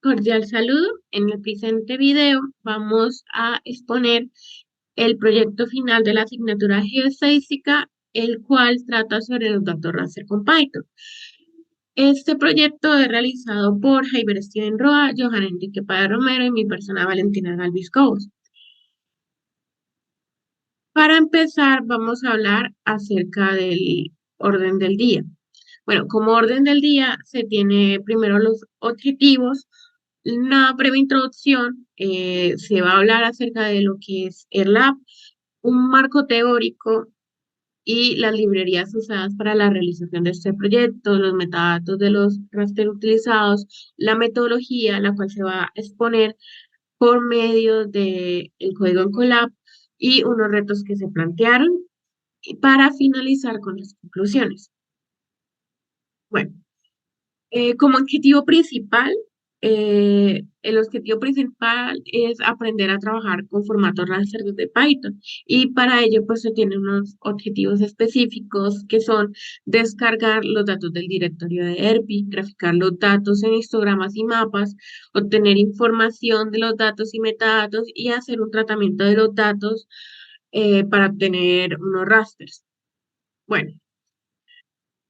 Cordial saludo. En el presente video vamos a exponer el proyecto final de la asignatura Geoestadística, el cual trata sobre los datos raster con Python. Este proyecto es realizado por Jaiber Steven Roa, Johan Enrique Padre Romero y mi persona Valentina Galvis Cobos. Para empezar, vamos a hablar acerca del orden del día. Bueno, como orden del día se tiene primero los objetivos, una breve introducción, se va a hablar acerca de lo que es el lab, un marco teórico y las librerías usadas para la realización de este proyecto, los metadatos de los raster utilizados, la metodología, la cual se va a exponer por medio del código en Colab y unos retos que se plantearon y para finalizar con las conclusiones. Bueno. Como objetivo principal, el objetivo principal es aprender a trabajar con formatos raster de Python y para ello pues se tienen unos objetivos específicos que son descargar los datos del directorio de ERPI, graficar los datos en histogramas y mapas, obtener información de los datos y metadatos y hacer un tratamiento de los datos para obtener unos rasters. Bueno.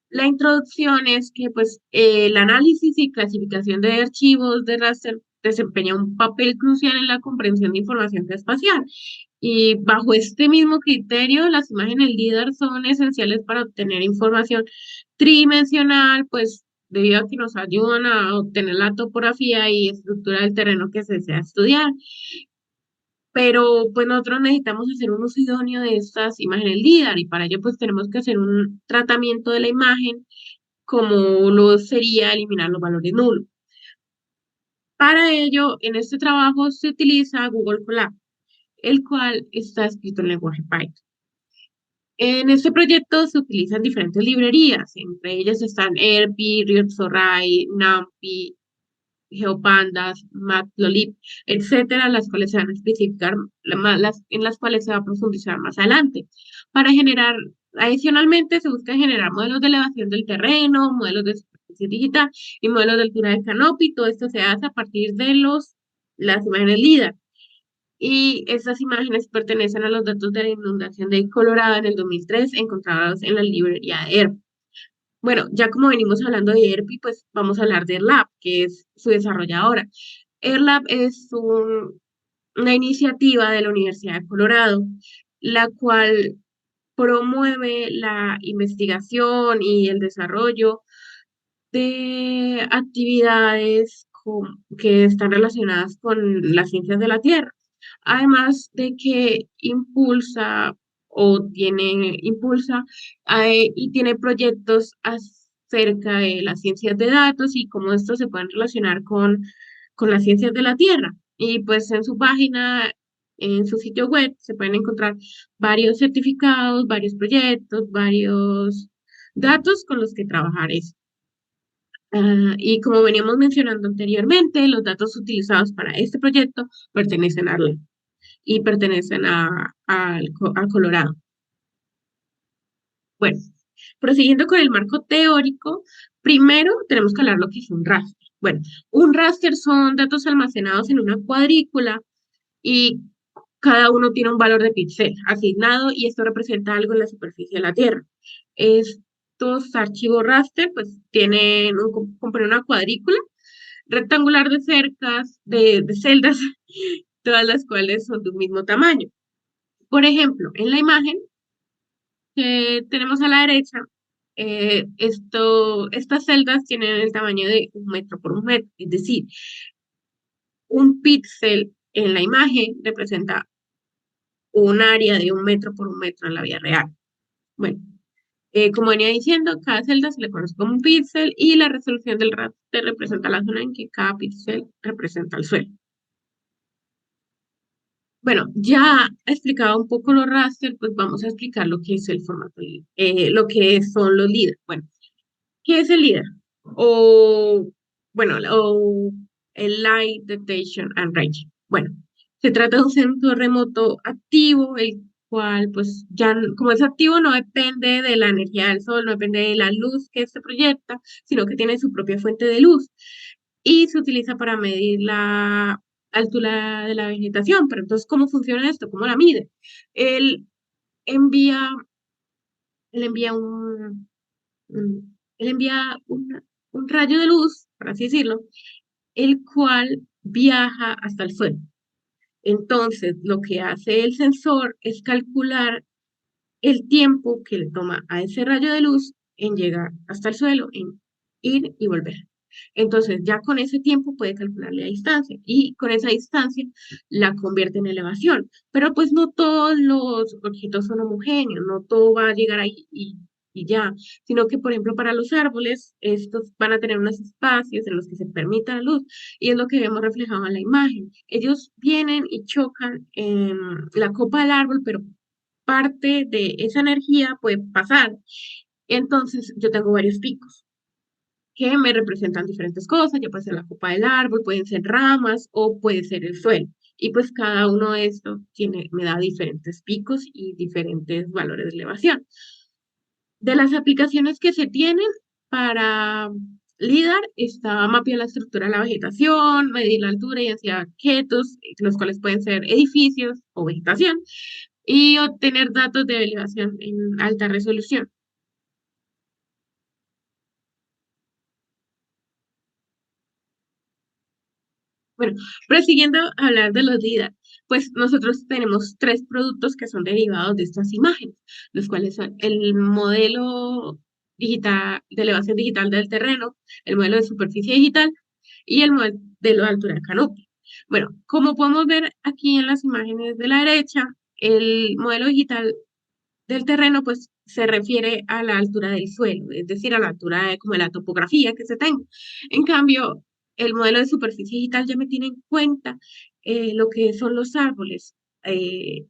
La introducción es que pues el análisis y clasificación de archivos de raster desempeña un papel crucial en la comprensión de información espacial. Y bajo este mismo criterio, las imágenes LIDAR son esenciales para obtener información tridimensional, pues debido a que nos ayudan a obtener la topografía y estructura del terreno que se desea estudiar. Pero pues nosotros necesitamos hacer un uso idóneo de estas imágenes LIDAR y para ello pues tenemos que hacer un tratamiento de la imagen como lo sería eliminar los valores nulos. Para ello, en este trabajo se utiliza Google Colab, el cual está escrito en lenguaje Python. En este proyecto se utilizan diferentes librerías, entre ellas están ERPI, Ryotsurai, NumPy, GeoPandas, Matplotlib, etcétera, las cuales se van a especificar, en las cuales se va a profundizar más adelante. Para generar, adicionalmente, se busca generar modelos de elevación del terreno, modelos de superficie digital y modelos de altura del canopy. Todo esto se hace a partir de las imágenes LIDAR. Y estas imágenes pertenecen a los datos de la inundación de Colorado en el 2003, encontrados en la librería de ERP. Bueno, ya como venimos hablando de ERPI, pues vamos a hablar de ERLAB, que es su desarrolladora. ERLAB es una iniciativa de la Universidad de Colorado, la cual promueve la investigación y el desarrollo de actividades que están relacionadas con las ciencias de la Tierra. Además de que impulsa y tiene proyectos acerca de las ciencias de datos y cómo estos se pueden relacionar con las ciencias de la Tierra. Y pues en su página, en su sitio web, se pueden encontrar varios certificados, varios proyectos, varios datos con los que trabajar eso. Y como veníamos mencionando anteriormente, los datos utilizados para este proyecto pertenecen a RLAB y pertenecen a Colorado. Bueno, prosiguiendo con el marco teórico, primero tenemos que hablar lo que es un raster. Bueno, un raster son datos almacenados en una cuadrícula y cada uno tiene un valor de píxel asignado y esto representa algo en la superficie de la Tierra. Estos archivos raster pues tienen componen una cuadrícula rectangular de cercas, de celdas, todas las cuales son de un mismo tamaño. Por ejemplo, en la imagen que tenemos a la derecha, estas celdas tienen el tamaño de 1 metro por 1 metro, es decir, un píxel en la imagen representa un área de 1 metro por 1 metro en la vida real. Bueno, como venía diciendo, cada celda se le conoce como un píxel y la resolución del raster representa la zona en que cada píxel representa el suelo. Bueno, ya he explicado un poco los raster, pues vamos a explicar lo que es el formato, lo que son los LIDAR. Bueno, ¿qué es el LIDAR? O el Light Detection and Ranging. Bueno, se trata de un centro remoto activo, el cual, pues, como es activo, no depende de la energía del sol, no depende de la luz que se proyecta, sino que tiene su propia fuente de luz. y se utiliza para medir la altura de la vegetación. Pero entonces, ¿cómo funciona esto? ¿Cómo la mide? Él envía, él envía él envía un rayo de luz, por así decirlo, el cual viaja hasta el suelo. Entonces, lo que hace el sensor es calcular el tiempo que le toma a ese rayo de luz en llegar hasta el suelo, en ir y volver. Entonces, ya con ese tiempo puede calcularle la distancia y con esa distancia la convierte en elevación. Pero pues no todos los objetos son homogéneos, no todo va a llegar ahí y ya, sino que, por ejemplo, para los árboles, estos van a tener unos espacios en los que se permita la luz y es lo que vemos reflejado en la imagen. Ellos vienen y chocan en la copa del árbol, pero parte de esa energía puede pasar. Entonces, yo tengo varios picos que me representan diferentes cosas, ya puede ser la copa del árbol, pueden ser ramas o puede ser el suelo. Y pues cada uno de estos me da diferentes picos y diferentes valores de elevación. De las aplicaciones que se tienen para LIDAR está mapear la estructura de la vegetación, medir la altura y densidad de objetos, los cuales pueden ser edificios o vegetación, y obtener datos de elevación en alta resolución. Bueno, prosiguiendo a hablar de los LIDAR, pues nosotros tenemos tres productos que son derivados de estas imágenes, los cuales son el modelo digital, de elevación digital del terreno, el modelo de superficie digital y el modelo de altura de canopy. Bueno, como podemos ver aquí en las imágenes de la derecha, el modelo digital del terreno, pues se refiere a la altura del suelo, es decir, a la altura de como de la topografía que se tenga. En cambio, el modelo de superficie digital ya me tiene en cuenta lo que son los árboles. eh,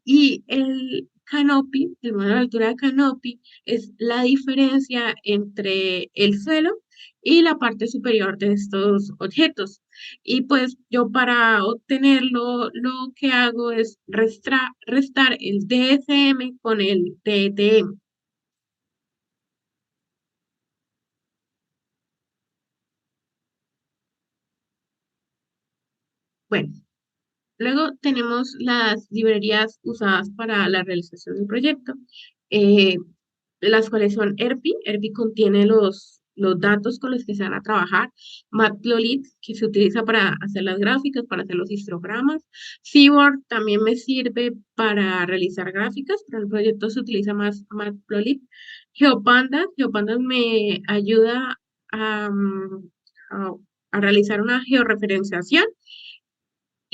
y el canopy, el modelo de altura de canopy, es la diferencia entre el suelo y la parte superior de estos objetos. Y pues yo para obtenerlo, lo que hago es restar el DSM con el DTM. Bueno, luego tenemos las librerías usadas para la realización del proyecto. Eh, las cuales son ERPI. ERPI contiene los datos con los que se van a trabajar. Matplotlib, que se utiliza para hacer las gráficas, para hacer los histogramas. Seaborn también me sirve para realizar gráficas. Para el proyecto se utiliza más Matplotlib. Geopandas me ayuda a, a, a realizar una georreferenciación.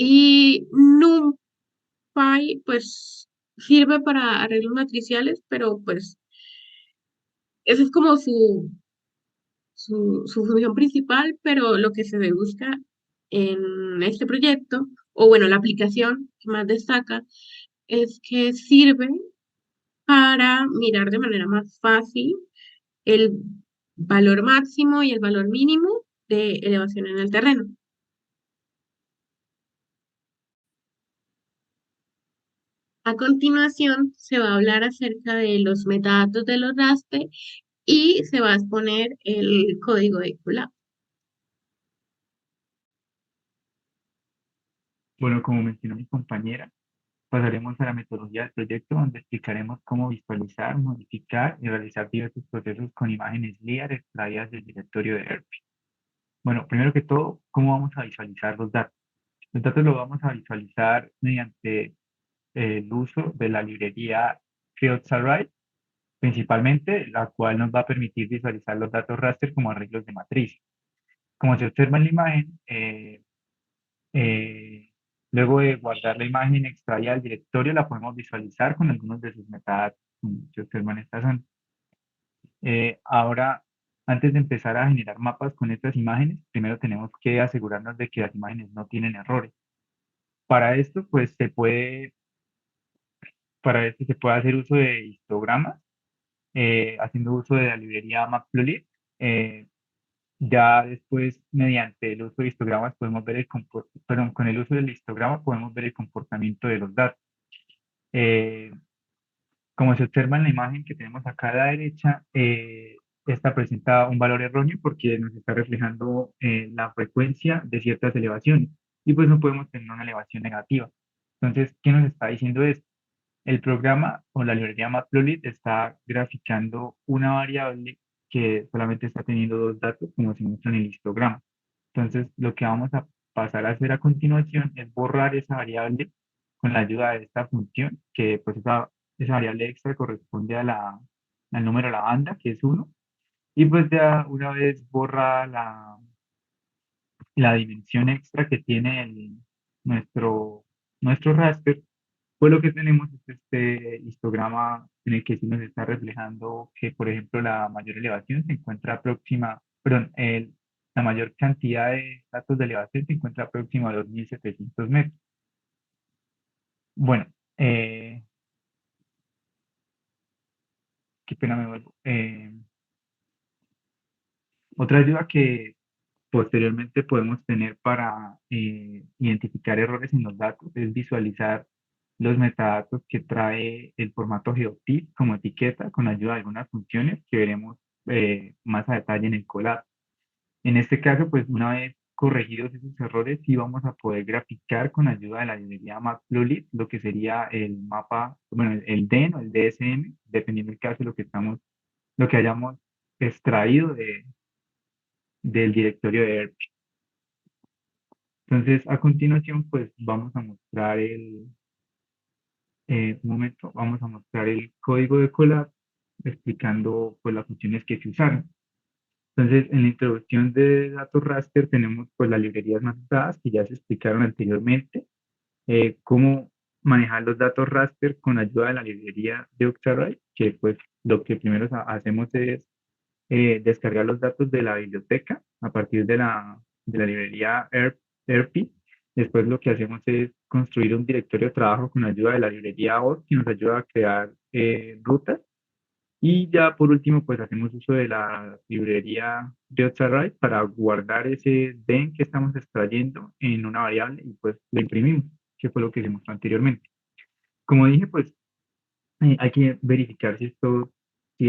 Y NumPy, pues sirve para arreglos matriciales, pero pues esa es como su función principal, pero lo que se busca en este proyecto, o bueno, la aplicación que más destaca, es que sirve para mirar de manera más fácil el valor máximo y el valor mínimo de elevación en el terreno. A continuación, se va a hablar acerca de los metadatos de los raster y se va a exponer el código de colab. Bueno, como mencionó mi compañera, pasaremos a la metodología del proyecto donde explicaremos cómo visualizar, modificar y realizar diversos procesos con imágenes LIDAR extraídas del directorio de ERP. Bueno, primero que todo, ¿cómo vamos a visualizar los datos? Los datos los vamos a visualizar mediante el uso de la librería Fields Array, principalmente, la cual nos va a permitir visualizar los datos raster como arreglos de matriz. Como se observa en la imagen, Eh, luego de guardar la imagen extraída del directorio, la podemos visualizar con algunos de sus metadatos, como se observan en esta zona. Ahora, antes de empezar a generar mapas con estas imágenes, primero tenemos que asegurarnos de que las imágenes no tienen errores. Para esto, pues para esto se puede hacer uso de histogramas, haciendo uso de la librería Matplotlib. Eh, Ya después, mediante el uso de histogramas, podemos ver perdón, con el uso del histograma podemos ver el comportamiento de los datos. Eh, Como se observa en la imagen que tenemos acá a la derecha, esta presenta un valor erróneo porque nos está reflejando la frecuencia de ciertas elevaciones y pues no podemos tener una elevación negativa. Entonces, ¿qué nos está diciendo esto? El programa o la librería Matplotlib está graficando una variable que solamente está teniendo dos datos, como se muestra en el histograma. Entonces, lo que vamos a pasar a hacer a continuación es borrar esa variable con la ayuda de esta función, que pues esa variable extra corresponde a al número de la banda, que es uno, y pues ya una vez borra la dimensión extra que tiene nuestro, nuestro raster, pues lo que tenemos es este histograma en el que sí nos está reflejando que, por ejemplo, la mayor elevación se encuentra próxima, perdón, la mayor cantidad de datos de elevación se encuentra próxima a los 1700 metros. Bueno, qué pena me vuelvo. Otra ayuda que posteriormente podemos tener para identificar errores en los datos es visualizar los metadatos que trae el formato GeoTIFF como etiqueta con ayuda de algunas funciones que veremos más a detalle en el Colab. En este caso, pues una vez corregidos esos errores, sí vamos a poder graficar con ayuda de la librería Matplotlib lo que sería el mapa, bueno, el DEN o el DSM, dependiendo del caso, lo que hayamos extraído del directorio de ERP. Entonces, a continuación, pues vamos a mostrar un momento, vamos a mostrar el código de Colab explicando pues las funciones que se usaron. Entonces, en la introducción de datos raster tenemos pues las librerías más usadas que ya se explicaron anteriormente, cómo manejar los datos raster con ayuda de la librería de Octawrite, que pues lo que primero hacemos es descargar los datos de la biblioteca a partir de la librería ERP. Después lo que hacemos es construir un directorio de trabajo con ayuda de la librería OR, que nos ayuda a crear rutas. Y ya por último, pues hacemos uso de la librería Geotarray para guardar ese DEN que estamos extrayendo en una variable y pues lo imprimimos, que fue lo que hicimos anteriormente. Como dije, pues hay que verificar si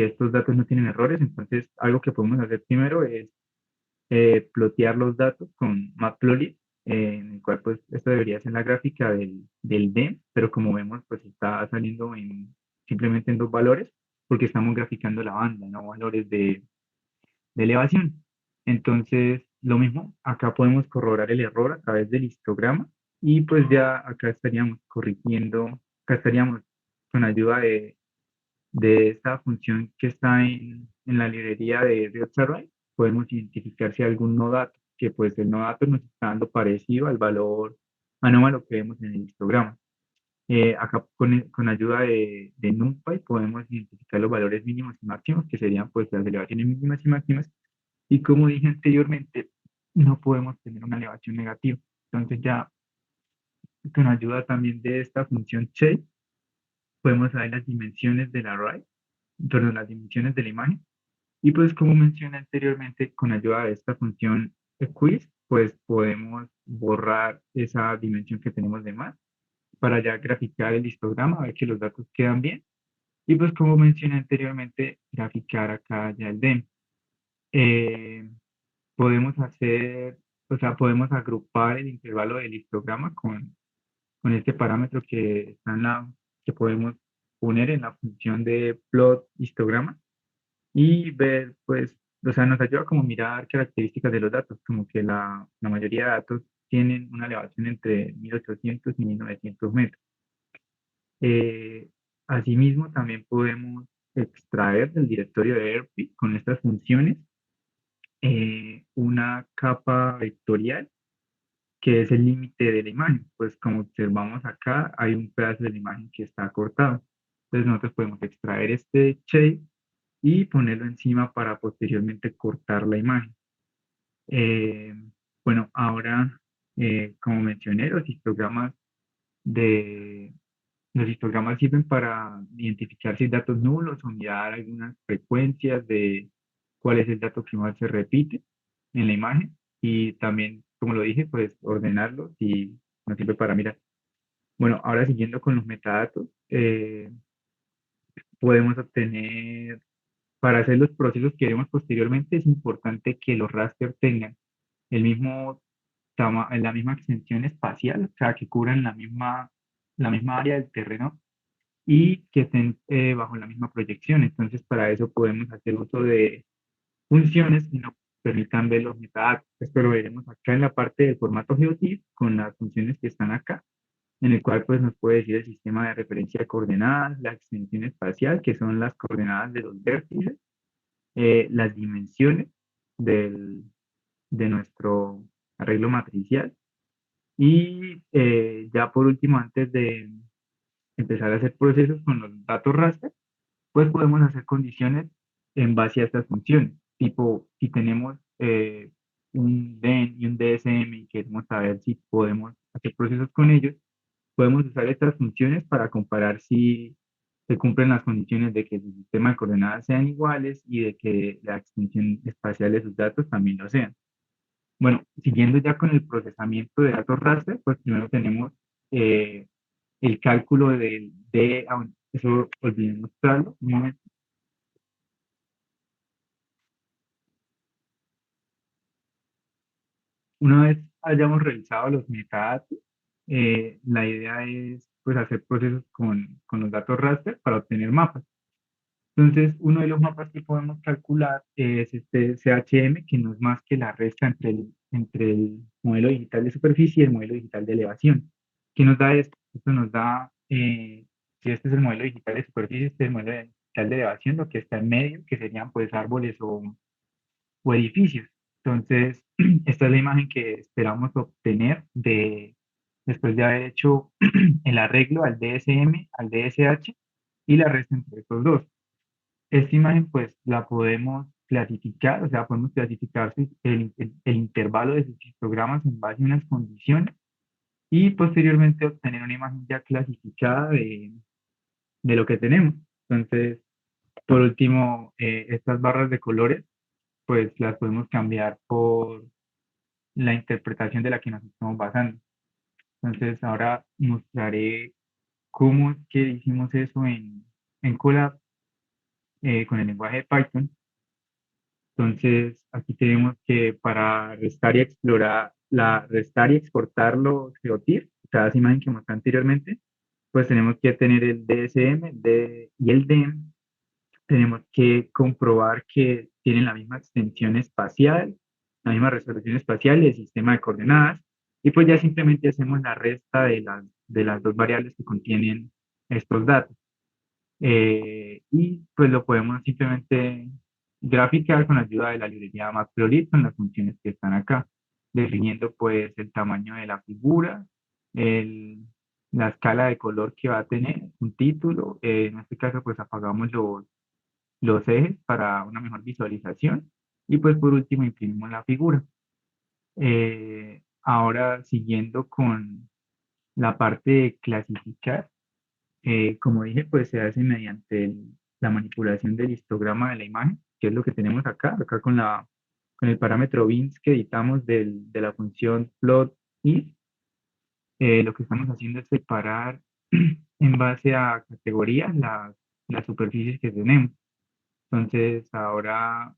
estos datos no tienen errores. Entonces, algo que podemos hacer primero es plotear los datos con Matplotlib, en el cual pues esto debería ser la gráfica del DEM, pero como vemos pues está saliendo simplemente en dos valores porque estamos graficando la banda, no valores de elevación. Entonces, lo mismo, acá podemos corroborar el error a través del histograma y pues ya acá estaríamos corrigiendo, acá estaríamos con ayuda de esta función que está en la librería de Real podemos identificar si hay algún no dato, que pues el no dato nos está dando parecido al valor anómalo que vemos en el histograma. Acá con ayuda de NumPy podemos identificar los valores mínimos y máximos, que serían pues las elevaciones mínimas y máximas. Y como dije anteriormente, no podemos tener una elevación negativa. Entonces ya con ayuda también de esta función shape, podemos saber las dimensiones del array, perdón, las dimensiones de la imagen. Y pues como mencioné anteriormente, con ayuda de esta función quiz, pues podemos borrar esa dimensión que tenemos de más para ya graficar el histograma, ver que los datos quedan bien. Y pues como mencioné anteriormente, graficar acá ya el DEM. Eh, podemos hacer, o sea, podemos agrupar el intervalo del histograma con este parámetro que está que podemos poner en la función de plot histograma y ver, pues, o sea, nos ayuda como mirar características de los datos, como que la mayoría de datos tienen una elevación entre 1800 y 1900 metros. Eh, Asimismo, también podemos extraer del directorio de ERP con estas funciones una capa vectorial que es el límite de la imagen. Pues como observamos acá, hay un pedazo de la imagen que está cortado. Entonces nosotros podemos extraer este shape y ponerlo encima para posteriormente cortar la imagen. Eh, bueno, ahora, como mencioné, de, los histogramas sirven para identificar si hay datos nulos o mirar algunas frecuencias de cuál es el dato que más se repite en la imagen y también, como lo dije, pues ordenarlos y nos sirve para mirar. Bueno, ahora siguiendo con los metadatos, podemos obtener para hacer los procesos que haremos posteriormente es importante que los raster tengan el mismo la misma extensión espacial, o sea, que cubran la misma área del terreno y que estén bajo la misma proyección. Entonces, para eso podemos hacer uso de funciones que nos permitan ver los metadatos. Esto lo veremos acá en la parte del formato GeoTIFF con las funciones que están acá, en el cual pues nos puede decir el sistema de referencia de coordenadas, la extensión espacial, que son las coordenadas de los vértices, las dimensiones del, de nuestro arreglo matricial y ya por último, antes de empezar a hacer procesos con los datos raster, pues podemos hacer condiciones en base a estas funciones. Tipo, si tenemos un DEN y un DSM y queremos saber si podemos hacer procesos con ellos, podemos usar estas funciones para comparar si se cumplen las condiciones de que su sistema de coordenadas sean iguales y de que la extensión espacial de sus datos también lo sean. Bueno, siguiendo ya con el procesamiento de datos raster, pues primero tenemos eh, el cálculo eso olvidé mostrarlo, un momento. Una vez hayamos realizado los metadatos, la idea es pues hacer procesos con los datos raster para obtener mapas. Entonces, uno de los mapas que podemos calcular es este CHM, que no es más que la resta entre el modelo digital de superficie y el modelo digital de elevación. ¿Qué nos da esto? Esto nos da, si este es el modelo digital de superficie, este es el modelo digital de elevación, lo que está en medio, que serían pues árboles o edificios. Entonces, esta es la imagen que esperamos obtener después de haber hecho el arreglo al DSM, al DSH y la resta entre estos dos. Esta imagen pues la podemos clasificar, o sea, podemos clasificar el intervalo de sus histogramas en base a unas condiciones y posteriormente obtener una imagen ya clasificada de lo que tenemos. Entonces, por último, estas barras de colores pues las podemos cambiar por la interpretación de la que nos estamos basando. Entonces, ahora mostraré cómo es que hicimos eso en Colab con el lenguaje de Python. Entonces, aquí tenemos que para restar y explorar, restar y exportar los GeoTIFF, cada imagen que mostré anteriormente, pues tenemos que tener el DSM y el DEM. Tenemos que comprobar que tienen la misma extensión espacial, la misma resolución espacial y el sistema de coordenadas. Y pues ya simplemente hacemos la resta de las dos variables que contienen estos datos. Y pues lo podemos simplemente graficar con la ayuda de la librería Matplotlib con las funciones que están acá, definiendo pues el tamaño de la figura, el, la escala de color que va a tener, un título, en este caso pues apagamos los ejes para una mejor visualización y pues por último imprimimos la figura. Ahora siguiendo con la parte de clasificar, como dije, pues se hace mediante la manipulación del histograma de la imagen, que es lo que tenemos acá con el parámetro bins que editamos de la función plot is. Lo que estamos haciendo es separar en base a categorías las superficies que tenemos. Entonces, ahora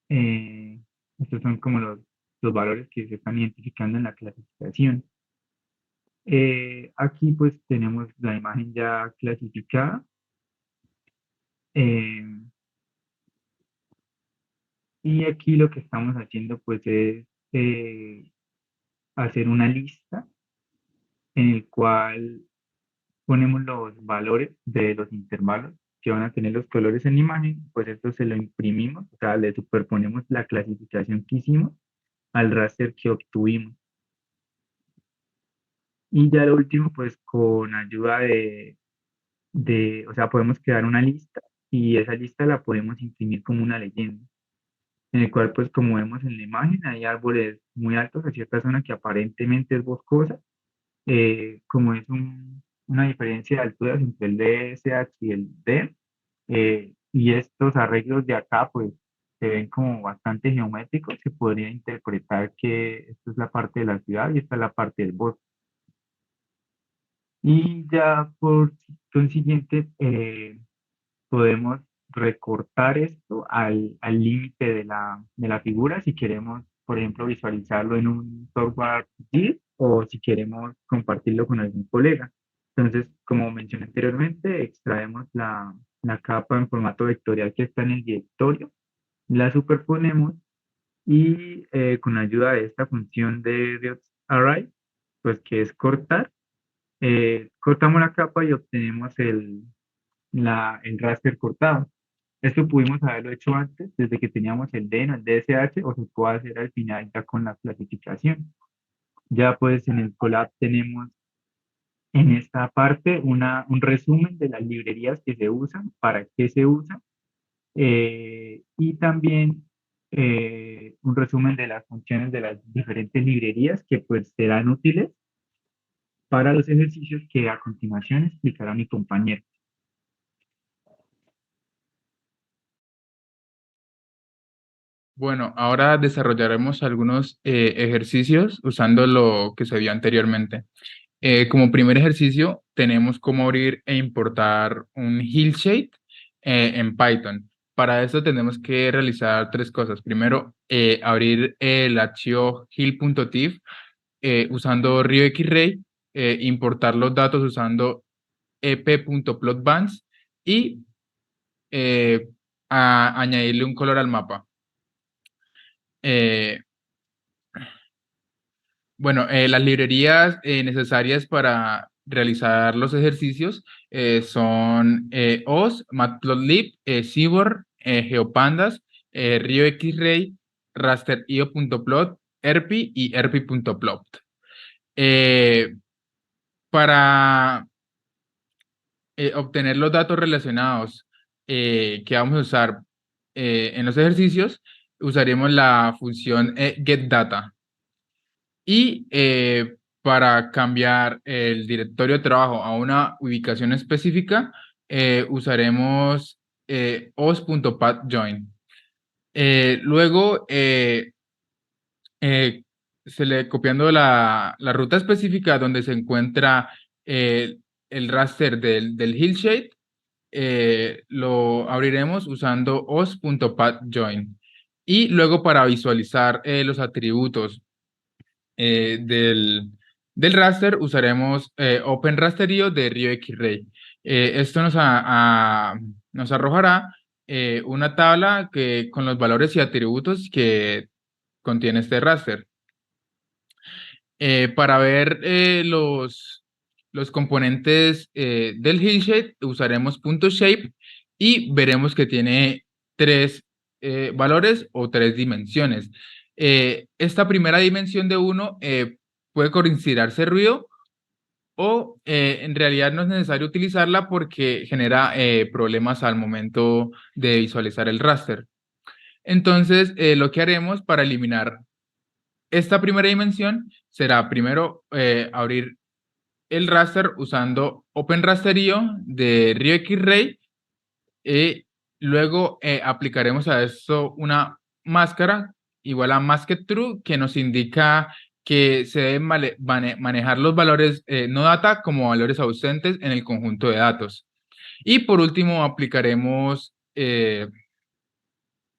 eh, estos son como los valores que se están identificando en la clasificación. Aquí pues tenemos la imagen ya clasificada. eh, y aquí lo que estamos haciendo pues es hacer una lista en el cual ponemos los valores de los intervalos que van a tener los colores en la imagen, pues esto se lo imprimimos, o sea, le superponemos la clasificación que hicimos al raster que obtuvimos. Y ya lo último, pues con ayuda o sea, podemos crear una lista y esa lista la podemos imprimir como una leyenda, en el cual, pues como vemos en la imagen, hay árboles muy altos a cierta zona que aparentemente es boscosa, como es una diferencia de alturas entre el DSH y el D, y estos arreglos de acá, pues se ven como bastante geométricos, se podría interpretar que esto es la parte de la ciudad y esta es la parte del bosque. Y ya por consiguiente, podemos recortar esto al límite de la figura si queremos, por ejemplo, visualizarlo en un software GIF o si queremos compartirlo con algún colega. Entonces, como mencioné anteriormente, extraemos la capa en formato vectorial que está en el directorio, la superponemos y con ayuda de esta función de array, pues que es cortar, cortamos la capa y obtenemos el raster cortado. Esto pudimos haberlo hecho antes, desde que teníamos el DEN o el DSH, o se puede hacer al final ya con la clasificación. Ya pues en el Colab tenemos en esta parte un resumen de las librerías que se usan, para qué se usan, y también un resumen de las funciones de las diferentes librerías que pues serán útiles para los ejercicios que a continuación explicará mi compañero. Bueno, ahora desarrollaremos algunos ejercicios usando lo que se vio anteriormente. Como primer ejercicio, tenemos cómo abrir e importar un Hillshade en Python. Para eso tenemos que realizar tres cosas. Primero, abrir el archivo hill.tif usando RioXRay, importar los datos usando ep.plotbands y añadirle un color al mapa. Eh, Bueno, las librerías necesarias para realizar los ejercicios son OS, Matplotlib, Seaborn, GeoPandas, RioXRay, raster.io.plot, ERPI y ERPI.plot. Eh, para obtener los datos relacionados que vamos a usar en los ejercicios, usaremos la función getData. Y para cambiar el directorio de trabajo a una ubicación específica, usaremos os.pathjoin. Luego, copiando la ruta específica donde se encuentra el raster del Hillshade, lo abriremos usando os.pathjoin. Y luego para visualizar los atributos del raster usaremos OpenRasterio de RioXRay. Esto nos arrojará una tabla con los valores y atributos que contiene este raster. Para ver los componentes del Hillshade usaremos .shape y veremos que tiene tres valores o tres dimensiones. Esta primera dimensión de 1 puede considerarse ruido o en realidad no es necesario utilizarla porque genera problemas al momento de visualizar el raster. Entonces, lo que haremos para eliminar esta primera dimensión será primero abrir el raster usando OpenRasterio de RioXRay. Luego aplicaremos a esto una máscara igual a maskedTrue que nos indica que se deben manejar los valores no data como valores ausentes en el conjunto de datos. Y por último aplicaremos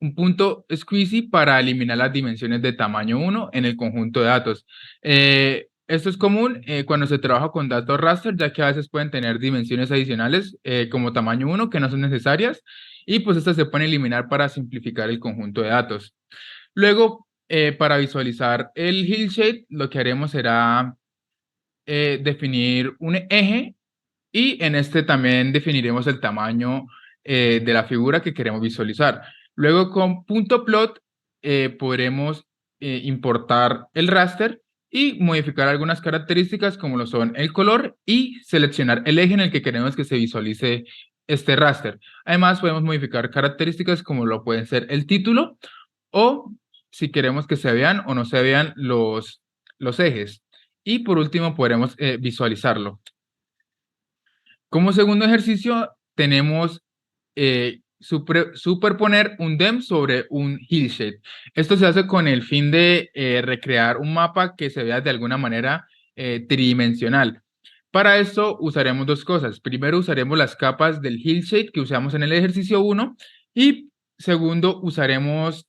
un punto squeezy para eliminar las dimensiones de tamaño 1 en el conjunto de datos. Esto es común cuando se trabaja con datos raster, ya que a veces pueden tener dimensiones adicionales como tamaño 1 que no son necesarias, y pues estas se pueden eliminar para simplificar el conjunto de datos. Luego, para visualizar el Hillshade, lo que haremos será definir un eje, y en este también definiremos el tamaño de la figura que queremos visualizar. Luego con .plot podremos importar el raster y modificar algunas características como lo son el color y seleccionar el eje en el que queremos que se visualice este raster. Además podemos modificar características como lo pueden ser el título o si queremos que se vean o no se vean los ejes. Y por último podremos visualizarlo. Como segundo ejercicio tenemos superponer un DEM sobre un Hillshade. Esto se hace con el fin de recrear un mapa que se vea de alguna manera tridimensional. Para esto usaremos dos cosas. Primero usaremos las capas del Hillshade que usamos en el ejercicio 1 y segundo usaremos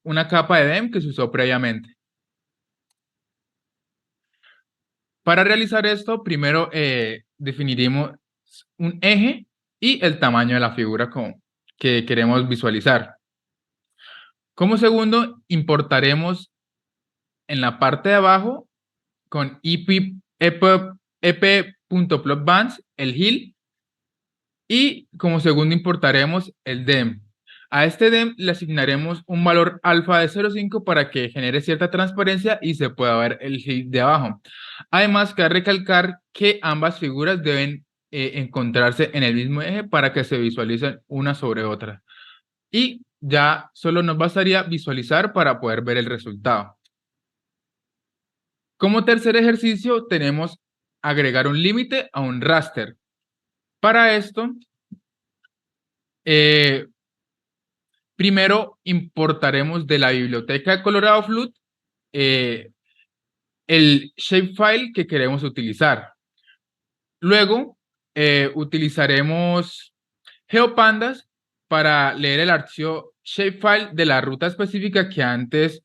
una capa de DEM que se usó previamente. Para realizar esto, primero definiremos un eje y el tamaño de la figura que queremos visualizar. Como segundo, importaremos en la parte de abajo con ep.plotBands el hill y como segundo importaremos el DEM. A este DEM le asignaremos un valor alfa de 0,5 para que genere cierta transparencia y se pueda ver el hill de abajo. Además, cabe recalcar que ambas figuras deben encontrarse en el mismo eje para que se visualicen una sobre otra. Y ya solo nos bastaría visualizar para poder ver el resultado. Como tercer ejercicio tenemos agregar un límite a un raster. Para esto, primero importaremos de la biblioteca de Colorado Flood el shapefile que queremos utilizar. Luego utilizaremos GeoPandas para leer el archivo shapefile de la ruta específica que antes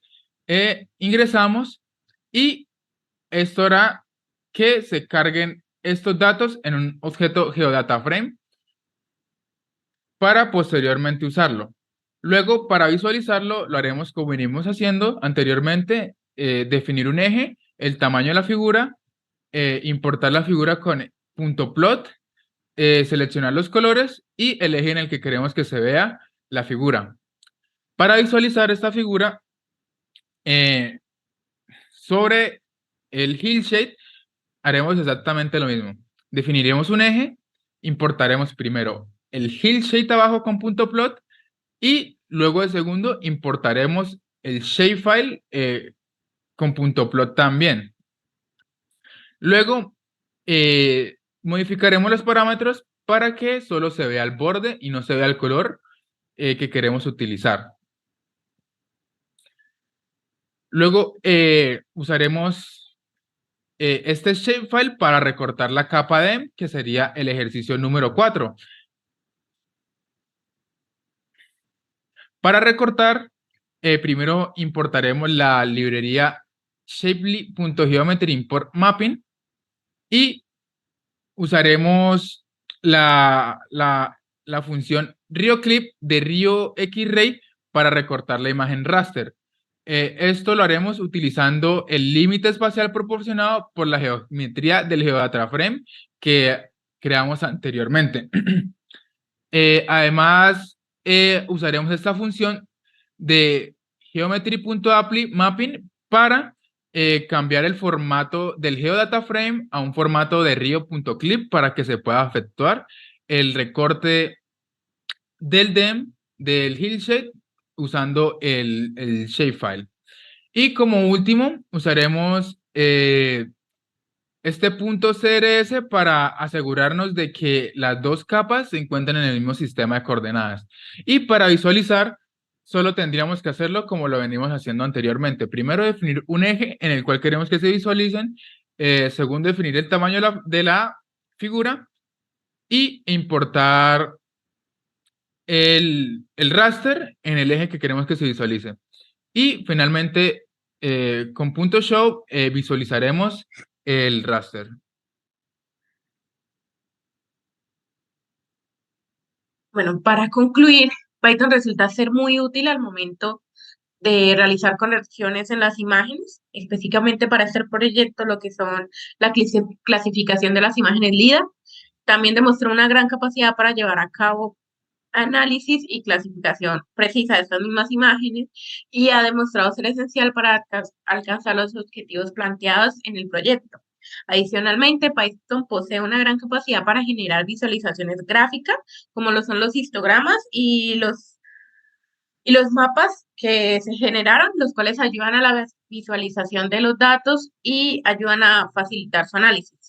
ingresamos y esto hará que se carguen estos datos en un objeto GeoDataFrame para posteriormente usarlo. Luego, para visualizarlo, lo haremos como venimos haciendo anteriormente, definir un eje, el tamaño de la figura, importar la figura con .plot, seleccionar los colores y el eje en el que queremos que se vea la figura. Para visualizar esta figura, sobre el Hillshade haremos exactamente lo mismo. Definiremos un eje, importaremos primero el Hillshade abajo con .plot y luego de segundo importaremos el shapefile con .plot también. Luego modificaremos los parámetros para que solo se vea el borde y no se vea el color que queremos utilizar. Luego usaremos este shapefile para recortar la capa DEM, que sería el ejercicio número 4. Para recortar, primero importaremos la librería shapely.geometry import mapping y usaremos la función RioClip de RioXray para recortar la imagen raster. Esto lo haremos utilizando el límite espacial proporcionado por la geometría del GeoDataFrame que creamos anteriormente. Además, usaremos esta función de geometry.apply mapping para cambiar el formato del GeoDataFrame a un formato de rio.clip para que se pueda efectuar el recorte del DEM del Hillshade usando el shapefile. Y como último, usaremos este punto CRS para asegurarnos de que las dos capas se encuentran en el mismo sistema de coordenadas. Y para visualizar, solo tendríamos que hacerlo como lo venimos haciendo anteriormente. Primero, definir un eje en el cual queremos que se visualicen. Segundo, definir el tamaño de la figura y importar el raster en el eje que queremos que se visualice. Y finalmente, con .show visualizaremos el raster. Bueno, para concluir, Python resulta ser muy útil al momento de realizar conexiones en las imágenes, específicamente para este proyecto, lo que son la clasificación de las imágenes LIDAR. También demostró una gran capacidad para llevar a cabo análisis y clasificación precisa de estas mismas imágenes y ha demostrado ser esencial para alcanzar los objetivos planteados en el proyecto. Adicionalmente, Python posee una gran capacidad para generar visualizaciones gráficas, como lo son los histogramas y los mapas que se generaron, los cuales ayudan a la visualización de los datos y ayudan a facilitar su análisis.